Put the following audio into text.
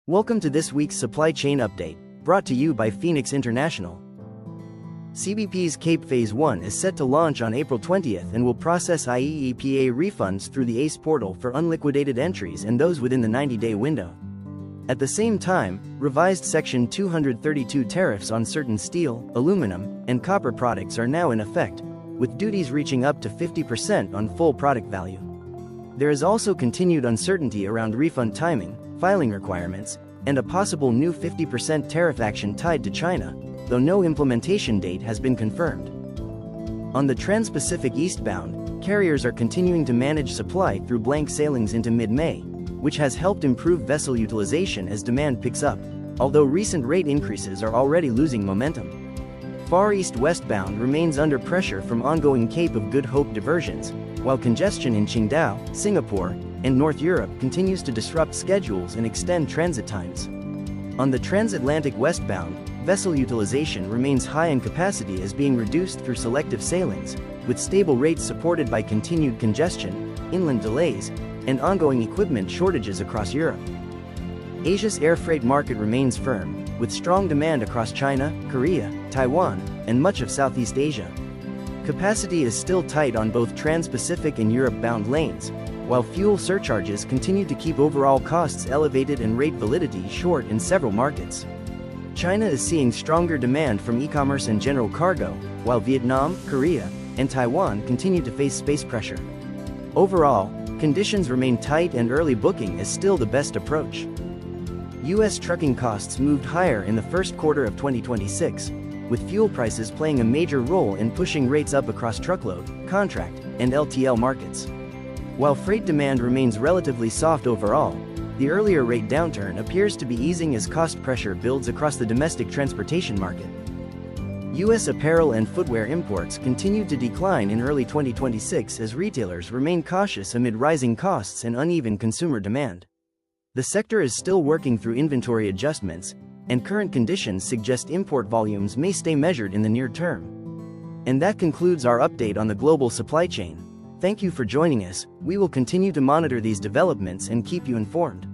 Welcome to this week's supply chain update, brought to you by Phoenix International. CBP's CAPE Phase 1 is set to launch on April 20th and will process IEEPA refunds through the ACE portal for unliquidated entries and those within the 90-day window. At the same time, revised Section 232 tariffs on certain steel, aluminum, and copper products are now in effect, with duties reaching up to 50% on full product value. There is also continued uncertainty around refund timing, filing requirements, and a possible new 50% tariff action tied to China, though no implementation date has been confirmed. On the Trans-Pacific eastbound, carriers are continuing to manage supply through blank sailings into mid-May, which has helped improve vessel utilization as demand picks up, although recent rate increases are already losing momentum. Far East westbound remains under pressure from ongoing Cape of Good Hope diversions, while congestion in Qingdao, Singapore, and North Europe continues to disrupt schedules and extend transit times. On the transatlantic westbound, vessel utilization remains high and capacity is being reduced through selective sailings, with stable rates supported by continued congestion, inland delays, and ongoing equipment shortages across Europe. Asia's air freight market remains firm, with strong demand across China, Korea, Taiwan, and much of Southeast Asia. Capacity is still tight on both Trans-Pacific and Europe-bound lanes, while fuel surcharges continue to keep overall costs elevated and rate validity short in several markets. China is seeing stronger demand from e-commerce and general cargo, while Vietnam, Korea, and Taiwan continue to face space pressure. Overall, conditions remain tight and early booking is still the best approach. U.S. trucking costs moved higher in the first quarter of 2026, with fuel prices playing a major role in pushing rates up across truckload, contract, and LTL markets. While freight demand remains relatively soft overall, the earlier rate downturn appears to be easing as cost pressure builds across the domestic transportation market. U.S. apparel and footwear imports continued to decline in early 2026 as retailers remain cautious amid rising costs and uneven consumer demand. The sector is still working through inventory adjustments, and current conditions suggest import volumes may stay measured in the near term. And that concludes our update on the global supply chain. Thank you for joining us. We will continue to monitor these developments and keep you informed.